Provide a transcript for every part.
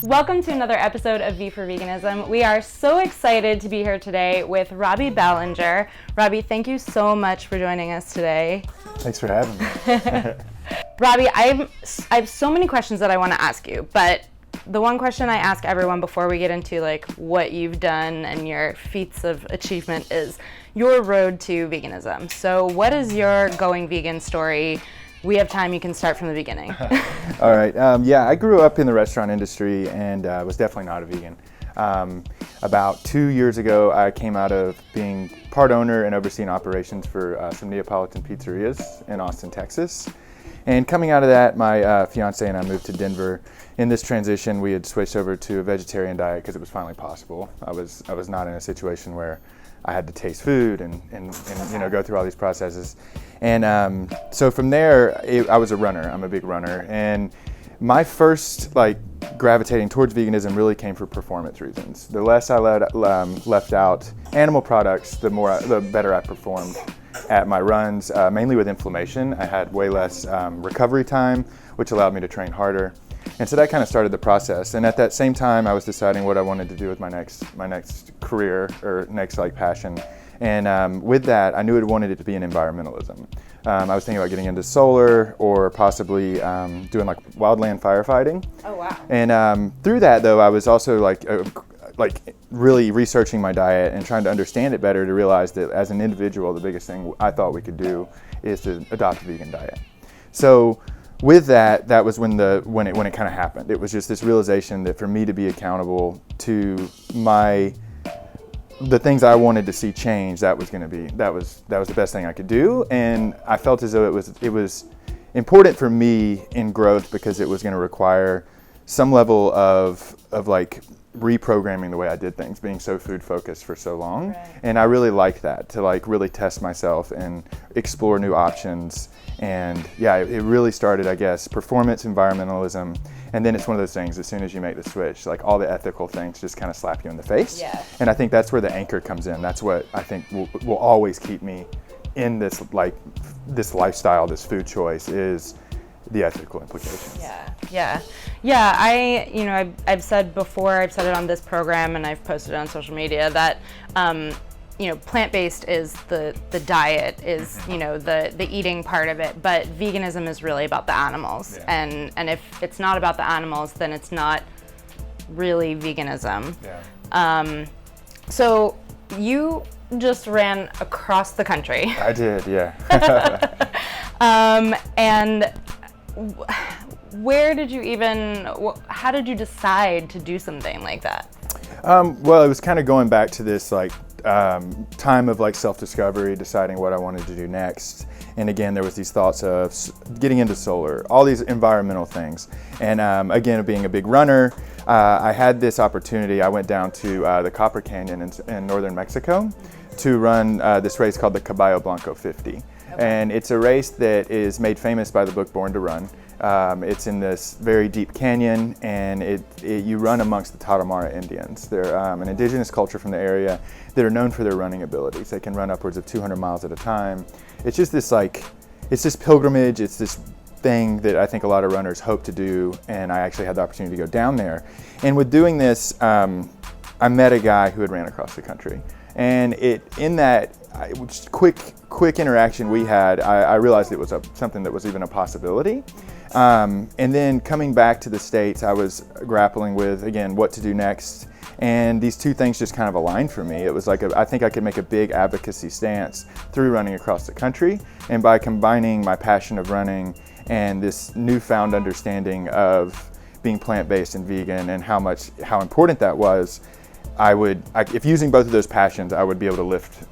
Welcome to another episode of V4 Veganism. We are so excited to be here today with Robbie Balenger. Robbie, thank you so much for joining us today. Thanks for having me. Robbie, I have so many questions that I want to ask you, but the one question I ask everyone before we get into like what you've done and your feats of achievement is your road to veganism. So what is your going vegan story? We have time, you can start from the beginning. All right, I grew up in the restaurant industry and was definitely not a vegan. About 2 years ago, I came out of being part owner and overseeing operations for some Neapolitan pizzerias in Austin, Texas. And coming out of that, my fiance and I moved to Denver. In this transition, we had switched over to a vegetarian diet because it was finally possible. I was not in a situation where I had to taste food and go through all these processes. And so from there, I was a runner. I'm a big runner. And my first gravitating towards veganism really came for performance reasons. The less I left out animal products, the better I performed at my runs, mainly with inflammation. I had way less recovery time, which allowed me to train harder. And so that kind of started the process. And at that same time, I was deciding what I wanted to do with my next career or next passion. And with that, I knew I wanted it to be in environmentalism. I was thinking about getting into solar or possibly doing wildland firefighting. Oh wow! And through that, though, I was also really researching my diet and trying to understand it better to realize that as an individual, the biggest thing I thought we could do is to adopt a vegan diet. So with that was when it kind of happened. It was just this realization that for me to be accountable to the things I wanted to see change, that was the best thing I could do. And I felt as though it was important for me in growth because it was going to require some level of reprogramming the way I did things, being so food focused for so long. Right. And I really liked that, to really test myself and explore new options. And yeah, it really started, I guess, performance, environmentalism, and then it's one of those things, as soon as you make the switch, all the ethical things just kind of slap you in the face. Yeah. And I think that's where the anchor comes in. That's what I think will always keep me in this lifestyle, this food choice, is the ethical implications. I've said before, I've said it on this program, and I've posted it on social media that plant-based is the diet, is the eating part of it, but veganism is really about the animals. Yeah. And if it's not about the animals, then it's not really veganism. Yeah. So you just ran across the country. I did, yeah. And where did you how did you decide to do something like that? Well, it was kind of going back to this time of self-discovery, deciding what I wanted to do next. And again, there was these thoughts of getting into solar, all these environmental things. And again, being a big runner, I had this opportunity. I went down to the Copper Canyon in northern Mexico to run this race called the Caballo Blanco 50. Okay. And it's a race that is made famous by the book Born to Run. It's in this very deep canyon, and you run amongst the Tarahumara Indians. They're an indigenous culture from the area that are known for their running abilities. They can run upwards of 200 miles at a time. It's just this it's this pilgrimage, it's this thing that I think a lot of runners hope to do, and I actually had the opportunity to go down there. And with doing this, I met a guy who had ran across the country. And just quick interaction we had, I realized it was something that was even a possibility. And then coming back to the States, I was grappling with, again, what to do next. And these two things just kind of aligned for me. It was I think I could make a big advocacy stance through running across the country. And by combining my passion of running and this newfound understanding of being plant-based and vegan and how important that was, if using both of those passions, I would be able to lift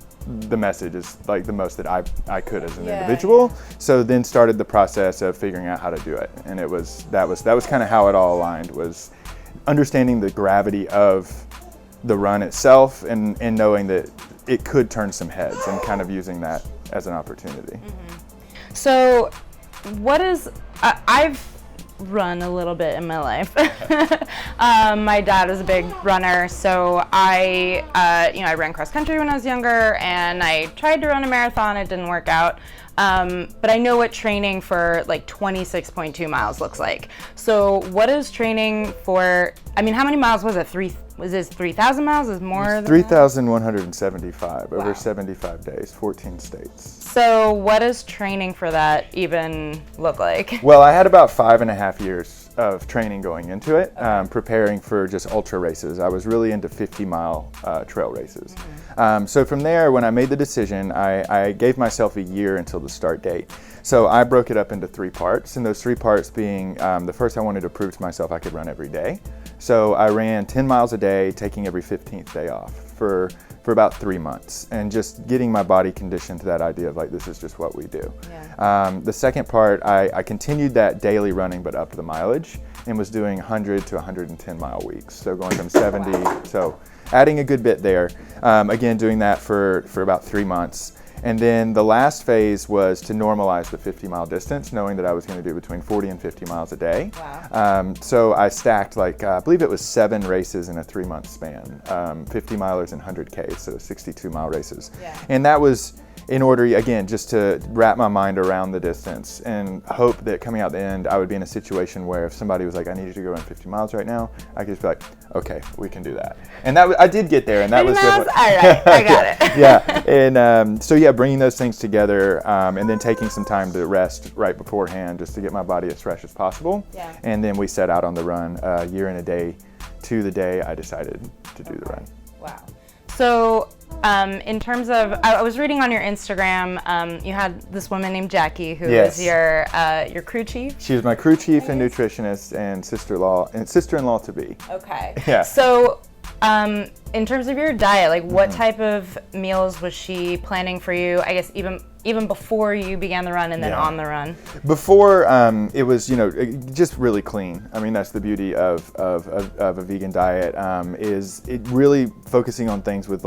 the message is the most that I could as an individual. Yeah. So then started the process of figuring out how to do it. And that was kind of how it all aligned, was understanding the gravity of the run itself and knowing that it could turn some heads and kind of using that as an opportunity. Mm-hmm. So I've run a little bit in my life. My dad was a big runner, so I ran cross country when I was younger, and I tried to run a marathon. It didn't work out. but I know what training for like 26.2 miles looks like. So what is training for, I mean, how many miles was it? Was this 3,000 miles? Is more than 3,175 over 75 days, 14 states. So what does training for that even look like? Well, I had about 5.5 years of training going into it, preparing for just ultra races. I was really into 50-mile trail races. So from there, when I made the decision, I gave myself a year until the start date. So I broke it up into 3 parts, and those 3 parts being, the first I wanted to prove to myself I could run every day. So I ran 10 miles a day, taking every 15th day off for about 3 months, and just getting my body conditioned to that idea of like, this is just what we do. The second part, I continued that daily running, but upped the mileage and was doing 100 to 110 mile weeks. So going from 70, so adding a good bit there. Again, doing that for about 3 months. And then the last phase was to normalize the 50-mile distance, knowing that I was going to do between 40 and 50 miles a day. So I stacked like, I believe it was 7 races in a 3-month span, 50 milers and 100Ks, so 62-mile races. And that was in order, again, just to wrap my mind around the distance and hope that coming out the end, I would be in a situation where if somebody was like, I need you to go run 50 miles right now, I could just be like, okay, we can do that. And that I did get there, and that was good. All right, I got it. Yeah, and so yeah, bringing those things together, and then taking some time to rest right beforehand, just to get my body as fresh as possible. And then we set out on the run, a year and a day to the day I decided to do the run. Wow. So in terms of, I was reading on your Instagram, you had this woman named Jackie who was your crew chief. She was my crew chief and nutritionist and sister-in-law to be. Okay. Yeah. So in terms of your diet, like what type of meals was she planning for you? I guess even before you began the run and then on the run. Before, it was, just really clean. I mean, that's the beauty of a vegan diet, is it really focusing on things with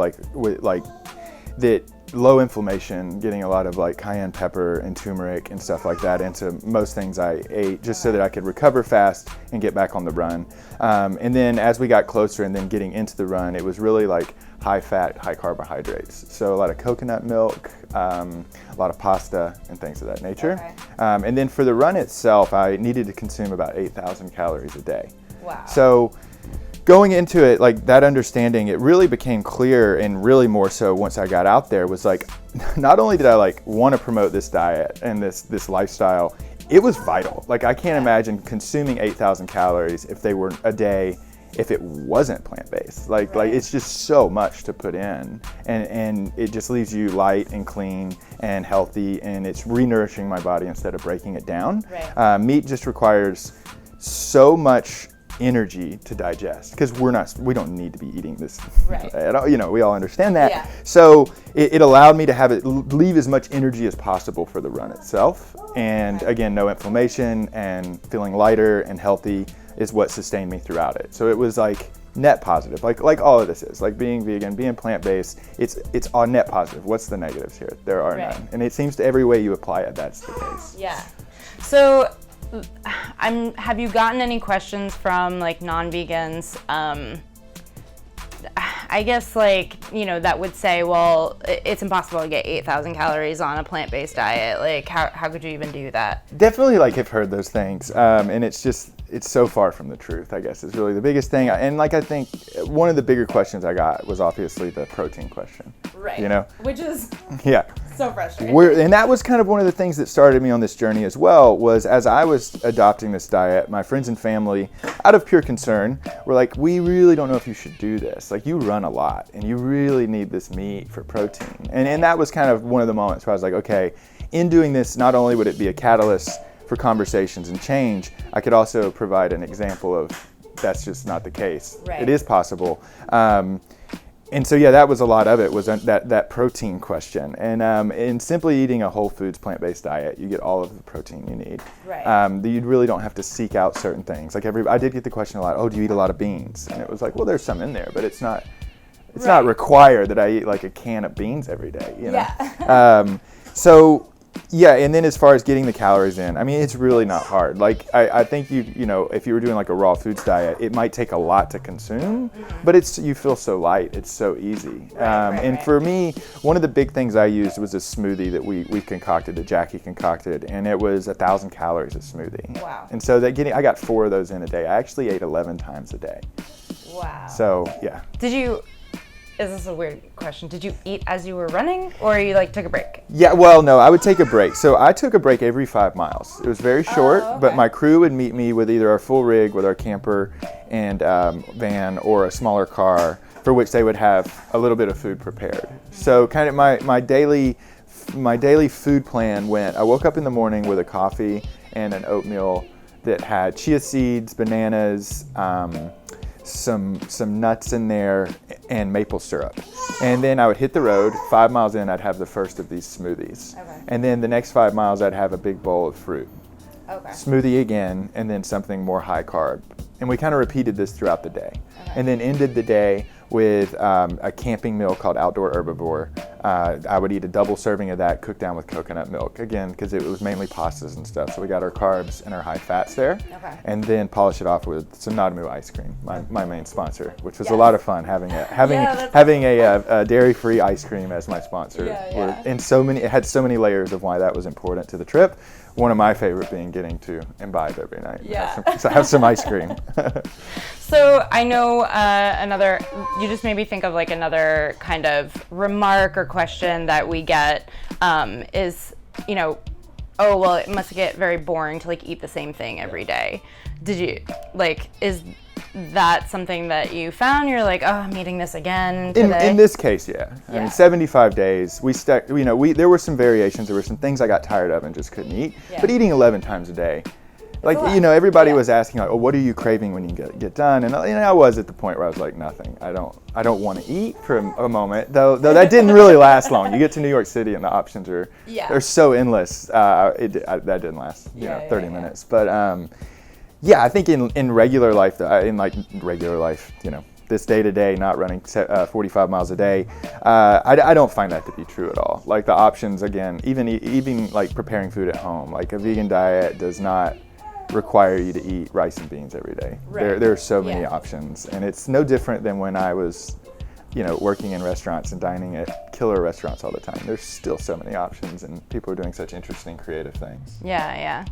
that low inflammation, getting a lot of like cayenne pepper and turmeric and stuff like that into most things I ate, just so that I could recover fast and get back on the run. And then as we got closer and then getting into the run, it was really like high fat, high carbohydrates. So a lot of coconut milk, a lot of pasta and things of that nature. And then for the run itself, I needed to consume about 8,000 calories a day. Wow. So going into it, like that understanding, it really became clear, and really more so once I got out there, was like, not only did I like want to promote this diet and this lifestyle, it was vital. Like I can't imagine consuming 8,000 calories if they were a day, if it wasn't plant-based. Like it's just so much to put in, and it just leaves you light and clean and healthy, and it's re-nourishing my body instead of breaking it down. Meat just requires so much energy to digest, because we don't need to be eating this at all, we all understand that. So it allowed me to have it leave as much energy as possible for the run itself, and again, no inflammation, and feeling lighter and healthy is what sustained me throughout it. So it was like net positive, like all of this is like being vegan, being plant-based, it's all net positive. What's the negatives here? There are none, and it seems to every way you apply it, that's the case. So have you gotten any questions from like non-vegans, I guess like, that would say, well, it's impossible to get 8,000 calories on a plant-based diet. Like how could you even do that? Definitely like have heard those things. And it's so far from the truth, I guess, is really the biggest thing. And like, I think one of the bigger questions I got was obviously the protein question. Which is so frustrating. And that was kind of one of the things that started me on this journey as well, was as I was adopting this diet, my friends and family, out of pure concern, were like, we really don't know if you should do this. Like, you run a lot and you really need this meat for protein. And that was kind of one of the moments where I was like, okay, in doing this, not only would it be a catalyst for conversations and change, I could also provide an example of that's just not the case. It is possible. And so, that was a lot of it, was that protein question. And in simply eating a whole foods plant-based diet, you get all of the protein you need. You really don't have to seek out certain things. Like I did get the question a lot, oh, do you eat a lot of beans? And it was like, well, there's some in there, but it's not not required that I eat like a can of beans every day. So Yeah, and then as far as getting the calories in, I mean, it's really not hard. Like, I think you know, if you were doing like a raw foods diet, it might take a lot to consume, but you feel so light, it's so easy. And for me, one of the big things I used was a smoothie that we concocted, that Jackie concocted, and it was 1,000 calories a smoothie. Wow. And so I got 4 of those in a day. I actually ate 11 times a day. Wow. So, yeah. Is this a weird question? Did you eat as you were running, or you like took a break? Yeah, well, no, I would take a break. So I took a break every 5 miles. It was very short, okay. but my crew would meet me with either our full rig with our camper and van, or a smaller car for which they would have a little bit of food prepared. So kind of my daily food plan went, I woke up in the morning with a coffee and an oatmeal that had chia seeds, bananas, some nuts in there, and maple syrup. And then I would hit the road. 5 miles in, I'd have the first of these smoothies. Okay. And then the next 5 miles, I'd have a big bowl of fruit. Okay. Smoothie again, and then something more high carb. And we kind of repeated this throughout the day. Okay. And then ended the day with a camping meal called Outdoor Herbivore. I would eat a double serving of that, cooked down with coconut milk, again, because it was mainly pastas and stuff. So we got our carbs and our high fats there. Okay. And then polish it off with some Nadamu ice cream, my main sponsor, which was a Yes. lot of fun having a dairy-free ice cream as my sponsor. Yeah. And it had so many layers of why that was important to the trip. One of my favorite being getting to imbibe every night. Yeah. Have some ice cream. So I know you just made me think of like another kind of remark or question that we get is, you know, oh, well, it must get very boring to like eat the same thing every day. Did you, like, is that something that you found? You're like, oh, I'm eating this again today? In this case, yeah. I mean, 75 days, there were some variations. There were some things I got tired of and just couldn't eat. Yeah. But eating 11 times a day, like, you know, everybody was asking, like, oh, what are you craving when you get done? And I was at the point where I was like, nothing. I don't want to eat for a moment, though that didn't really last long. You get to New York City and the options are they're so endless. That didn't last 30 minutes. But I think in regular life, you know, this day to day, not running 45 miles a day, I don't find that to be true at all. Like the options, again, even like preparing food at home, like a vegan diet does not require you to eat rice and beans every day. Right. There are so many options, and it's no different than when I was, you know, working in restaurants and dining at killer restaurants all the time. There's still so many options, and people are doing such interesting, creative things. Yeah.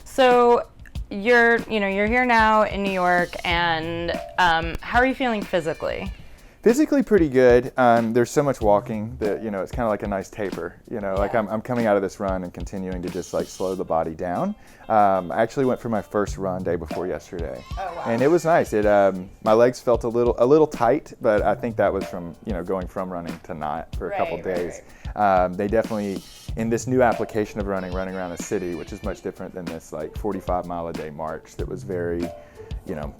So you're here now in New York, and how are you feeling physically? Physically pretty good. There's so much walking that, you know, it's kind of like a nice taper. You know, like I'm coming out of this run and continuing to just like slow the body down. I actually went for my first run day before yesterday. Oh, wow. And it was nice. My legs felt a little tight, but I think that was from, you know, going from running to not for a couple days. They definitely, in this new application of running around a city, which is much different than this like 45 mile a day march that was very, you know,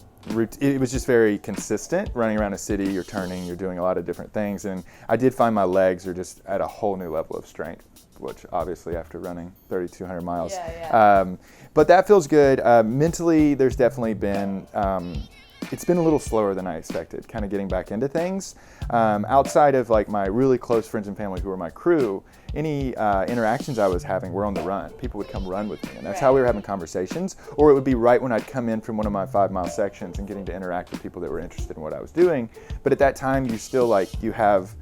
it was just very consistent. Running around a city, you're turning, you're doing a lot of different things, and I did find my legs are just at a whole new level of strength, which obviously after running 3,200 miles. But that feels good. Mentally, there's definitely been, it's been a little slower than I expected, kind of getting back into things. Outside of like my really close friends and family who were my crew, any interactions I was having were on the run. People would come run with me, and that's how we were having conversations. Or it would be right when I'd come in from one of my 5 mile sections and getting to interact with people that were interested in what I was doing. But at that time, you still you have,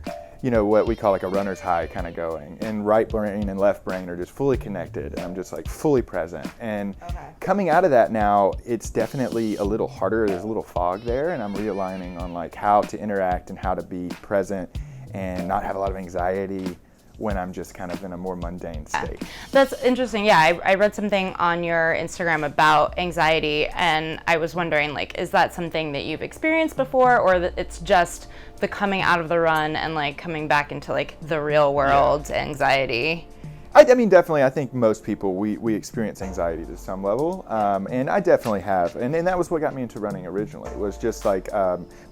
you know, what we call like a runner's high kind of going, and right brain and left brain are just fully connected, and I'm just like fully present. And coming out of that now, it's definitely a little harder. There's a little fog there, and I'm realigning on like how to interact and how to be present and not have a lot of anxiety when I'm just kind of in a more mundane state. That's interesting. Yeah, I read something on your Instagram about anxiety, and I was wondering, like, is that something that you've experienced before, or that it's just the coming out of the run and like coming back into like the real world anxiety? I mean, definitely, I think most people, we experience anxiety to some level, and I definitely have. And that was what got me into running originally, was just like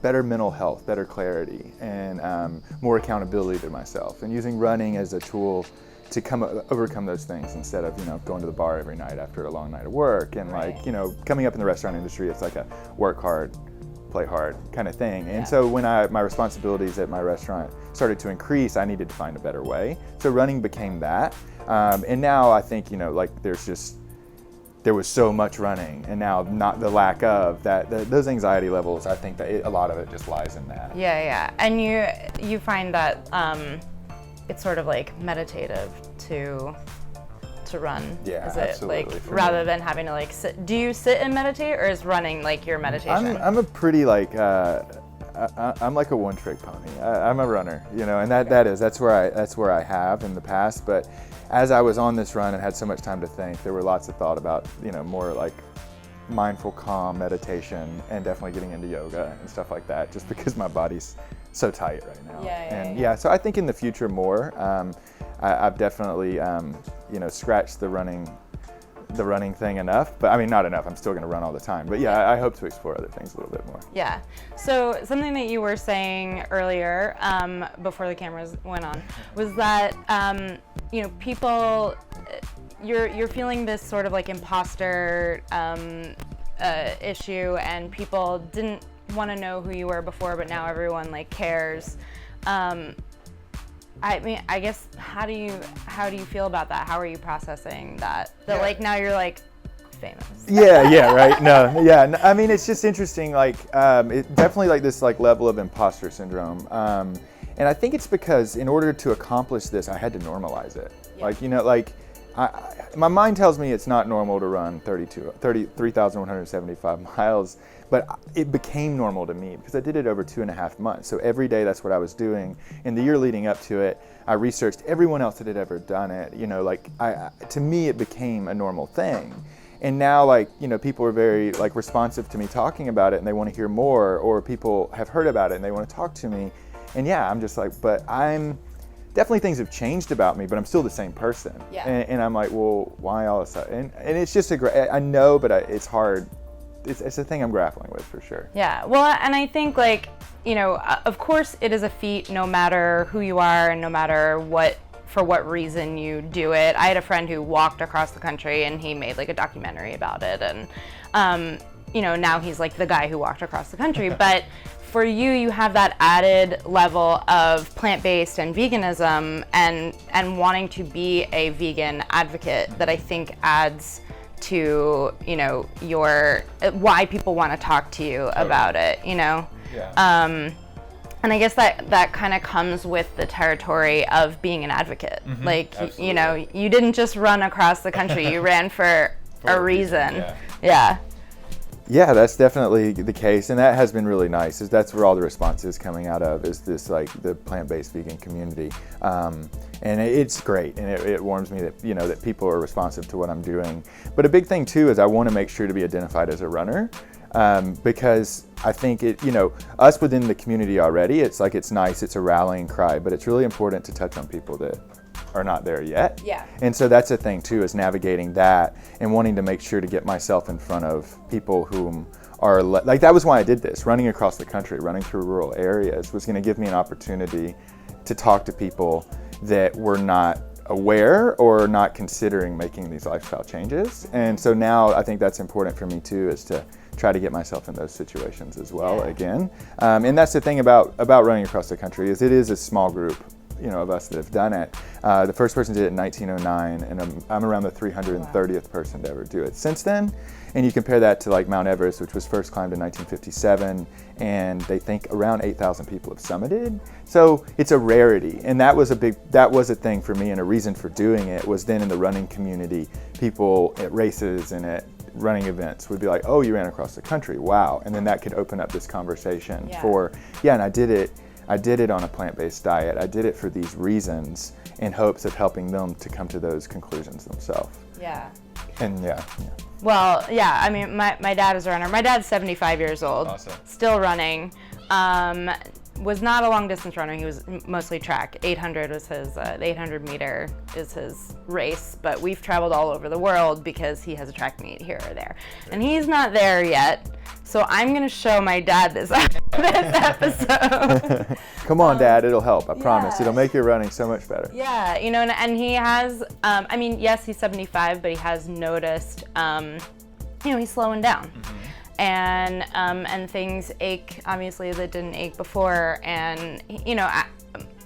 better mental health, better clarity, and more accountability to myself, and using running as a tool to overcome those things instead of, you know, going to the bar every night after a long night of work. And like, you know, coming up in the restaurant industry, it's like a work hard, play hard kind of thing. And so when my responsibilities at my restaurant started to increase, I needed to find a better way. So running became that. And now I think, you know, like there was so much running, and now not the lack of that, those anxiety levels, I think that a lot of it just lies in that. Yeah. And you find that it's sort of like meditative to run. Yeah, is it absolutely. like rather than having to like sit? Do you sit and meditate, or is running like your meditation? I'm a pretty like I'm like a one-trick pony. I'm a runner, you know, and that's where I have in the past. But as I was on this run and had so much time to think, there were lots of thought about, you know, more like mindful, calm meditation, and definitely getting into yoga and stuff like that, just because my body's so tight right now. So I think in the future more. I've definitely you know, scratched the running thing enough, but I mean not enough. I'm still going to run all the time, but yeah, I hope to explore other things a little bit more. Yeah. So something that you were saying earlier before the cameras went on was that you know, people, you're feeling this sort of like imposter issue, and people didn't want to know who you were before, but now everyone like cares. I mean, I guess, how do you feel about that? How are you processing that? That like now you're like famous. Yeah, right. No, yeah. I mean, it's just interesting. Like, it definitely like this like level of imposter syndrome. And I think it's because in order to accomplish this, I had to normalize it. Yeah. Like, you know, like my mind tells me it's not normal to run 3,175 miles, but it became normal to me because I did it over 2.5 months. So every day that's what I was doing. In the year leading up to it, I researched everyone else that had ever done it. You know, like to me, it became a normal thing. And now, like, you know, people are very like responsive to me talking about it, and they want to hear more, or people have heard about it and they want to talk to me. And yeah, I'm just like, but definitely things have changed about me, but I'm still the same person. Yeah. And I'm like, well, why all of a sudden? And it's just I know, but it's hard. It's a thing I'm grappling with for sure. Yeah, well, and I think like, you know, of course it is a feat no matter who you are and no matter for what reason you do it. I had a friend who walked across the country and he made like a documentary about it, and you know, now he's like the guy who walked across the country. But for you have that added level of plant-based and veganism and wanting to be a vegan advocate that I think adds to, you know, why people want to talk to you about it, you know? Yeah. And I guess that kind of comes with the territory of being an advocate. Mm-hmm. Like, absolutely. You know, you didn't just run across the country, you ran for a reason. Yeah. Yeah, that's definitely the case, and that has been really nice. That's where all the response is coming out of, is this like the plant-based vegan community, and it's great, and it warms me that, you know, that people are responsive to what I'm doing. But a big thing too is I want to make sure to be identified as a runner, because I think it, you know, us within the community already, it's like it's nice, it's a rallying cry, but it's really important to touch on people that are not there yet. Yeah. And so that's a thing too, is navigating that and wanting to make sure to get myself in front of people whom are like, that was why I did this. Running across the country, running through rural areas was going to give me an opportunity to talk to people that were not aware or not considering making these lifestyle changes. And so now I think that's important for me too, is to try to get myself in those situations as well again. And that's the thing about running across the country, is it is a small group, you know, of us that have done it. The first person did it in 1909, and I'm around the 330th person to ever do it since then. And you compare that to like Mount Everest, which was first climbed in 1957, and they think around 8,000 people have summited. So it's a rarity, and that was a thing for me, and a reason for doing it was then in the running community, people at races and at running events would be like, oh, you ran across the country, wow. And then that could open up this conversation and I did it on a plant-based diet. I did it for these reasons in hopes of helping them to come to those conclusions themselves. Yeah. And Well, yeah, I mean, my dad is a runner. My dad's 75 years old, awesome. Still running. Was not a long distance runner. He was mostly track. 800 was the 800 meter is his race, but we've traveled all over the world because he has a track meet here or there. And he's not there yet. So I'm going to show my dad this episode. Come on, Dad, it'll help. I promise. It'll make your running so much better. Yeah, you know, and he has, I mean, yes, he's 75, but he has noticed, you know, he's slowing down. Mm-hmm. and things ache, obviously, that didn't ache before. And, you know,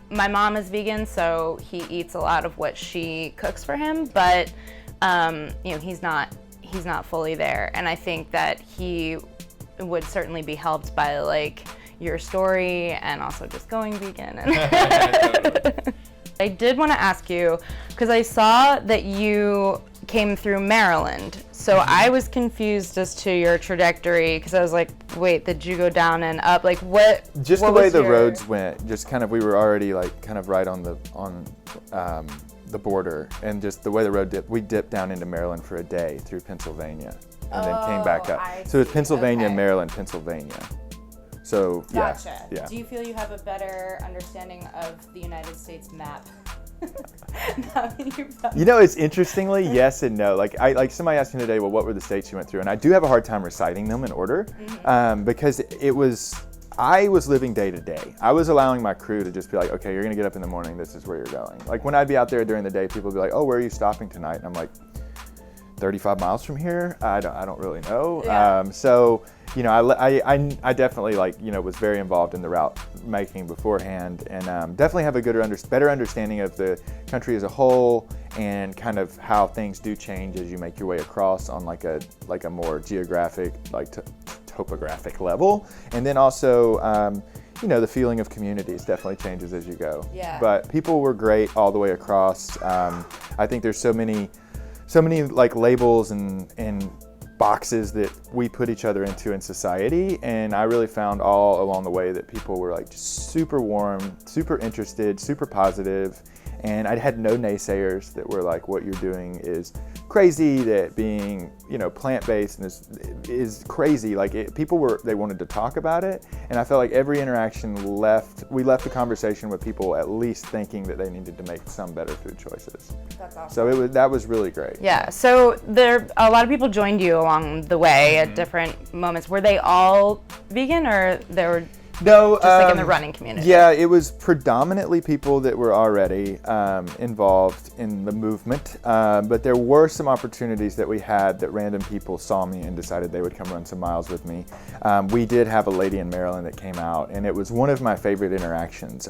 my mom is vegan, so he eats a lot of what she cooks for him, but, you know, he's not fully there. And I think that he would certainly be helped by, like, your story and also just going vegan. I did want to ask you, because I saw that you came through Maryland, so I was confused as to your trajectory, because I was like, wait, did you go down and up? Like, what? Just what the way was the your... roads went, just kind of, we were already like kind of right on the border, and just the way the road dipped, we dipped down into Maryland for a day through Pennsylvania, and then came back up. So it's Pennsylvania, okay. Maryland, Pennsylvania. So Gotcha. yeah. Do you feel you have a better understanding of the United States map? You know, it's interestingly yes and no. Like somebody asked me today, well, what were the states you went through? And I do have a hard time reciting them in order, because I was living day to day. I was allowing my crew to just be like, okay, you're gonna get up in the morning, this is where you're going. Like when I'd be out there during the day, people would be like, oh, where are you stopping tonight? And I'm like, 35 miles from here? I don't really know. Yeah. So, you know, I definitely, like, you know, was very involved in the route making beforehand, and definitely have a better understanding of the country as a whole, and kind of how things do change as you make your way across on like a more geographic, like topographic level. And then also, you know, the feeling of communities definitely changes as you go. Yeah. But people were great all the way across. I think there's so many like labels and boxes that we put each other into in society, and I really found all along the way that people were like just super warm, super interested, super positive, and I had no naysayers that were like, what you're doing is crazy, that being, you know, plant-based is crazy. Like they wanted to talk about it, and I felt like every interaction we left the conversation with people at least thinking that they needed to make some better food choices. That's awesome. So that was really great. Yeah, so a lot of people joined you along the way at different moments. Were they all vegan, or they were No, just like in the running community? Yeah, it was predominantly people that were already involved in the movement, but there were some opportunities that we had that random people saw me and decided they would come run some miles with me. We did have a lady in Maryland that came out, and it was one of my favorite interactions.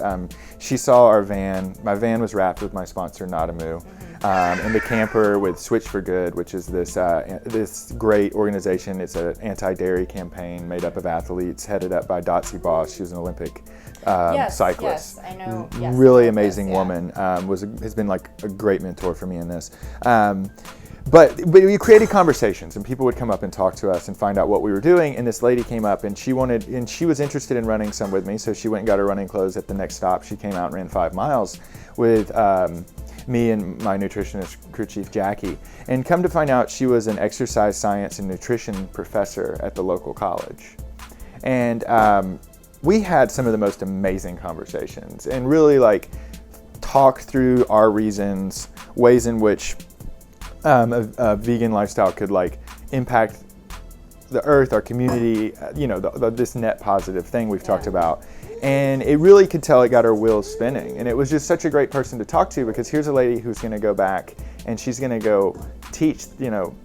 She saw our van. My van was wrapped with my sponsor, Nadamu, and the camper with Switch for Good, which is this great organization. It's an anti-dairy campaign made up of athletes, headed up by Dotsie Ball. She was an Olympic cyclist. Yes, I know. Really amazing woman. Has been like a great mentor for me in this. But we created conversations, and people would come up and talk to us and find out what we were doing. And this lady came up, and she was interested in running some with me. So she went and got her running clothes at the next stop. She came out and ran 5 miles with me and my nutritionist crew chief, Jackie. And come to find out, she was an exercise science and nutrition professor at the local college. And we had some of the most amazing conversations, and really like talked through our reasons, ways in which a vegan lifestyle could like impact the earth, our community, you know, this net positive thing we've talked about. And it really could tell it got her wheels spinning. And it was just such a great person to talk to, because here's a lady who's going to go back and she's going to go teach, you know,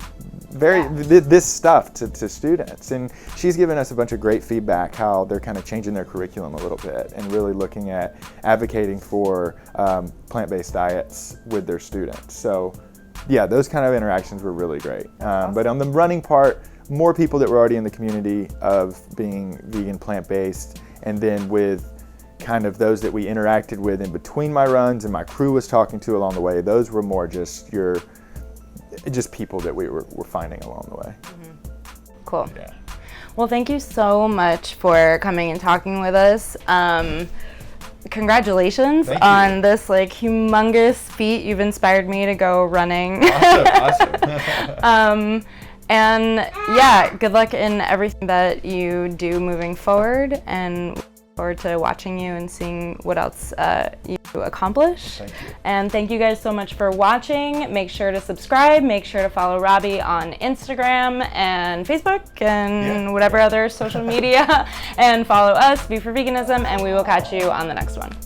this stuff to students. And she's given us a bunch of great feedback how they're kind of changing their curriculum a little bit and really looking at advocating for plant-based diets with their students. So yeah, those kind of interactions were really great. But on the running part, more people that were already in the community of being vegan, plant-based, and then with kind of those that we interacted with in between my runs and my crew was talking to along the way, those were more just people that we were finding along the way. Cool. Yeah. Well, thank you so much for coming and talking with us. Congratulations on this like humongous feat. You've inspired me to go running. Awesome. And yeah, good luck in everything that you do moving forward, and look forward to watching you and seeing what else you accomplish. Thank you. And thank you guys so much for watching. Make sure to subscribe. Make sure to follow Robbie on Instagram and Facebook and whatever other social media. And follow us, V4Veganism, and we will catch you on the next one.